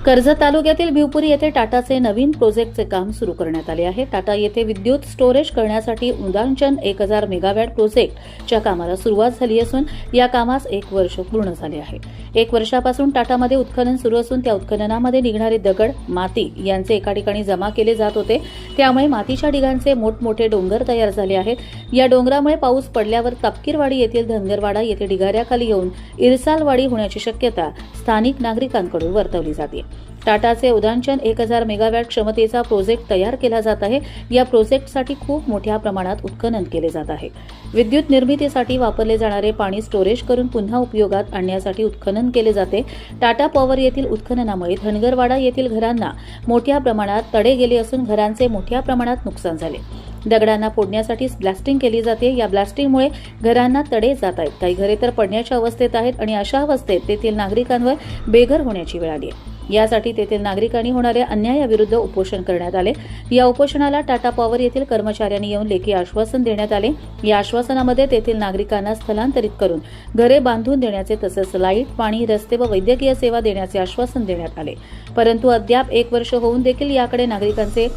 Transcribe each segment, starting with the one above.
कर्जत तालुक्यातील भिवपुरी येथे टाटाचे नवीन प्रोजेक्टचे काम सुरू करण्यात आले आहे। टाटा येथे विद्युत स्टोरेज करण्यासाठी उदांचन 1000 मेगावॅट प्रोजेक्टच्या कामाला सुरुवात झाली असून या कामास 1 वर्ष पूर्ण झाले आहे। 1 वर्षापासून टाटामध्ये उत्खनन सुरू असून त्या उत्खननामध्ये निघणारे दगड, माती यांचे एका ठिकाणी जमा केले जात होते। त्यामुळे मातीच्या ढिगांचे मोठमोठे डोंगर तयार झाले आहेत। या डोंगरामुळे पाऊस पडल्यावर तपकीरवाडी येथील धनगरवाडा येथे ढिगाऱ्याखाली येऊन इरसालवाडी होण्याची शक्यता स्थानिक नागरिकांकडून वर्तवली जाते। टाटाचे उदांचन 1000 मेगावॅट क्षमतेचा प्रोजेक्ट तयार केला जात आहे। या प्रोजेक्टसाठी खूप मोठ्या प्रमाणात उत्खनन केले जात आहे। विद्युत निर्मितीसाठी वापरले जाणारे पाणी स्टोरेज करून पुन्हा उपयोगात आणण्यासाठी उत्खनन केले जाते। टाटा पॉवर येथील उत्खननामुळे धनगरवाडा येथील घरांना मोठ्या प्रमाणात तडे गेले असून घरांचे मोठ्या प्रमाणात नुकसान झाले। दगडांना फोडण्यासाठी ब्लास्टिंग केली जाते। या ब्लास्टिंगमुळे घरांना तडे जात आहेत। काही घरे तर पडण्याच्या अवस्थेत आहेत आणि अशा अवस्थेत तेथील नागरिकांवर बेघर होण्याची वेळ आली आहे। यासाठी तेथील नागरिकांनी होणाऱ्या अन्यायाविरुद्ध उपोषण करण्यात आले। या उपोषणाला टाटा पॉवर येथील कर्मचाऱ्यांनी येऊन लेखी आश्वासन देण्यात आले। या आश्वासनामध्ये तेथील नागरिकांना स्थलांतरित करून घरे बांधून देण्याचे तसेच लाईट, पाणी, रस्ते व वैद्यकीय सेवा देण्याचे आश्वासन देण्यात आले। परंतु अद्याप 1 वर्ष होऊन देखील याकडे नागरिकांचे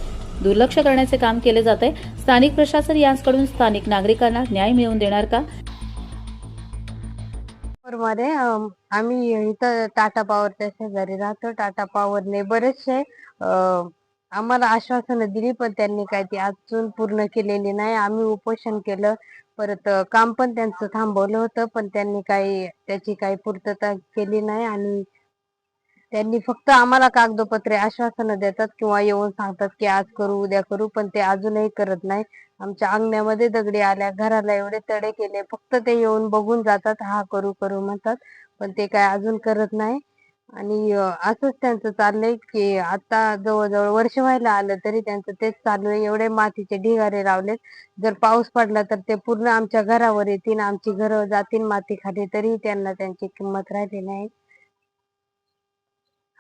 दुर्लक्ष करण्याचे काम केले जात आहे। स्थानिक प्रशासन यांकडून स्थानिक नागरिकांना न्याय मिळवून देणार का? मध्ये आम्ही इथं टाटा पॉवरच्या शेजारी राहतो। टाटा पॉवरने बरेचसे आम्हाला आश्वासनं दिली, पण त्यांनी काही ती अजून पूर्ण केलेली नाही। आम्ही उपोषण केलं, परत काम पण त्यांचं थांबवलं होतं, पण त्यांनी त्याची काही पूर्तता केली नाही आणि त्यांनी फक्त आम्हाला कागदोपत्री आश्वासनं देतात किंवा येऊन सांगतात की आज करू, उद्या करू, पण ते अजूनही करत नाही। आमच्या अंगणामध्ये दगडी आल्या, घराला एवढे तडे केले, फक्त ते येऊन बघून जातात, हा करू करू म्हणतात, पण ते काय अजून करत नाही। आणि असंच त्यांचं चाललंय की आता जवळजवळ वर्ष व्हायला आलं तरी त्यांचं तेच चालू आहे। एवढे मातीचे ढिगारे लावलेत, जर पाऊस पडला तर ते पूर्ण आमच्या घरावर येतील, आमची घरं जातील माती खाली, तरी त्यांना त्यांची किंमत राहिली नाही।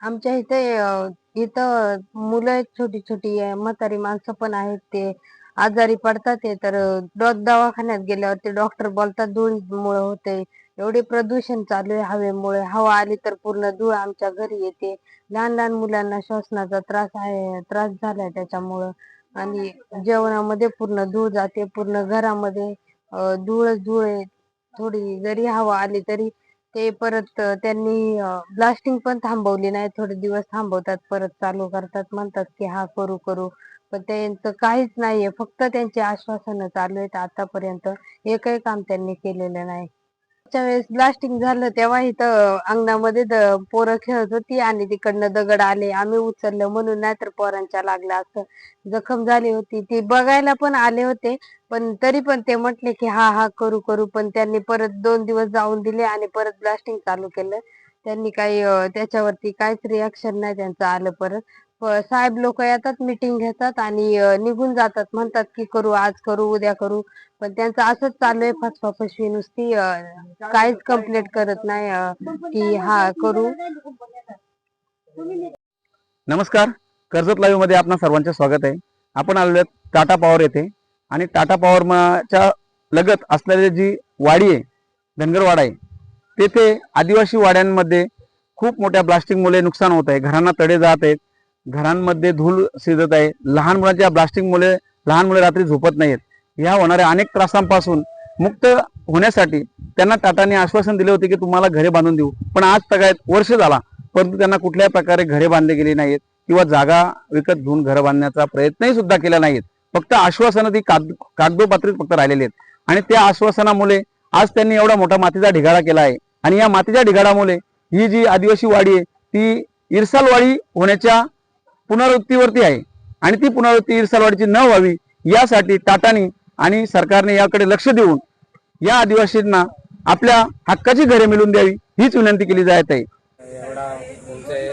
आमच्या इथं मुलं आहेत, छोटी छोटी म्हातारी माणसं पण आहेत, ते आजारी पडतात ते तर दवाखान्यात गेल्यावर ते डॉक्टर बोलतात धुळीमुळे होते। एवढे प्रदूषण चालू आहे हवेमुळे, हवा आली तर पूर्ण धूळ आमच्या घरी येते। लहान लहान मुलांना श्वसनाचा त्रास झालाय त्याच्यामुळं, आणि जेवणामध्ये पूर्ण धूळ जाते, पूर्ण घरामध्ये धूळच धूळ आहे। थोडी जरी हवा आली तरी ते परत त्यांनी ब्लास्टिंग पण थांबवली नाही, थोडे दिवस थांबवतात, परत चालू करतात, म्हणतात की हा करू करू, पण त्यांचं काहीच नाहीये, फक्त त्यांची आश्वासनं चालू आहेत। आतापर्यंत एकही काम त्यांनी केलेलं नाही। मागच्या वेळेस ब्लास्टिंग झालं तेव्हा इथं अंगणामध्ये पोरं खेळत होती आणि तिकडनं दगड आले, आम्ही उचललं म्हणून, नाहीतर पोरांच्या लागला असं, जखम झाली होती। ती बघायला पण आले होते, पण तरी पण ते म्हटले की हा हा करू करू, पण त्यांनी परत 2 दिवस जाऊन दिले आणि परत ब्लास्टिंग चालू केलं। त्यांनी काही त्याच्यावरती काहीच रिॲक्शन नाही त्यांचं आलं। परत साहेब लोक येतात, मीटिंग घेतात आणि निघून जातात, म्हणतात की करू, आज करू, उद्या करू, पण त्यांचं असंच चालू आहे, फसवाफसवी नुसती, काहीच कंप्लीट करत नाही की हा करू। नमस्कार, कर्जत लाईव्ह मध्ये आपणा सर्वांचे स्वागत आहे। आपण आलेलो टाटा पॉवर येथे आणि टाटा पॉवरच्या लगत असलेली जी वाडी आहे, धनगरवाडा आहे, तेथे आदिवासी वाड्यांमध्ये खूप मोठ्या ब्लास्टिंगमुळे नुकसान होत आहे। घरांना तडे जात आहेत, घरांमध्ये धूळ शिजत आहे। लहान मुलांच्या ब्लास्टिंगमुळे लहान मुले रात्री झोपत नाहीत। या होणाऱ्या अनेक त्रासांपासून मुक्त होण्यासाठी त्यांना टाटाने आश्वासन दिले होते की तुम्हाला घरे बांधून देऊ, पण आज तगायत वर्ष झाला, परंतु त्यांना कुठल्याही प्रकारे घरे बांधले गेली नाहीत किंवा जागा विकत घेऊन घर बांधण्याचा प्रयत्नही सुद्धा केला नाहीत। फक्त आश्वासनं ती कागदोपत्रीत फक्त राहिलेली आहेत आणि त्या आश्वासनामुळे आज त्यांनी एवढा मोठा मातीचा ढिगारा केला आहे आणि या मातीच्या ढिगारामुळे ही जी आदिवासी वाडी आहे ती इरसालवाडी होण्याच्या पुनरावृत्तीवरती आहे आणि ती पुनरावृत्ती इरसालवाडीची न व्हावी यासाठी टाटाने आणि सरकारने याकडे लक्ष देऊन या आदिवासींना आपल्या हक्काची घरे मिळवून द्यावी हीच विनंती केली जात आहे। एवढा उंच आहे,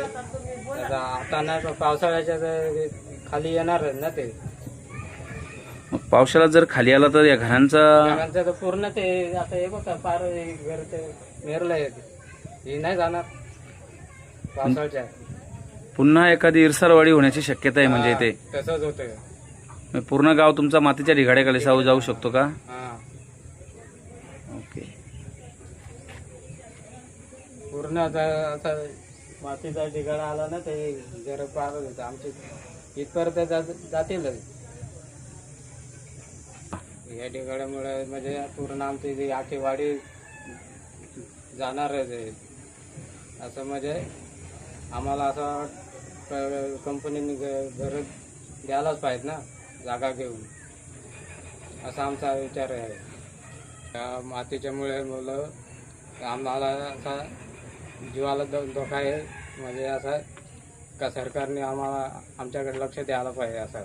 आता नाही पावसाळ्याच्या खाली येणार ना ते। पावसाळ्यात जर खाली आला तर या घरांचा तर पूर्ण ते आता हे बघा पार घर ते मेरलंय, हे नाही जाणार पावसाळ्याच्या। पुन्हा एखादी इरसालवाडी होण्याची शक्यता आहे म्हणजे ते तसंच होतं। पूर्ण गाव तुमचा मातीच्या ढिगाड्याखाली जाऊ शकतो का? हा ओके. पूर्ण आता असं मातीचा ढिगाळा आला ना ते जरा पार होतं आमचे इथपर्यंत जातीलच. या ढिगाळ्यामुळे म्हणजे पूर्ण आमची जी आखी वाडी जाणारच आहे. असं म्हणजे आम्हाला असं कंपनीने घर द्यायलाच पाहिजे ना जागा घेऊन, असा आमचा विचार आहे. त्या मातीच्यामुळे मुलं आम्हाला असा जीवाला धोका आहे. म्हणजे असं का सरकारने आम्हाला आमच्याकडे लक्ष द्यायला पाहिजे असं.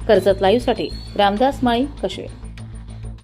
कर्जत लाईव्हसाठी रामदास माळी, कशे.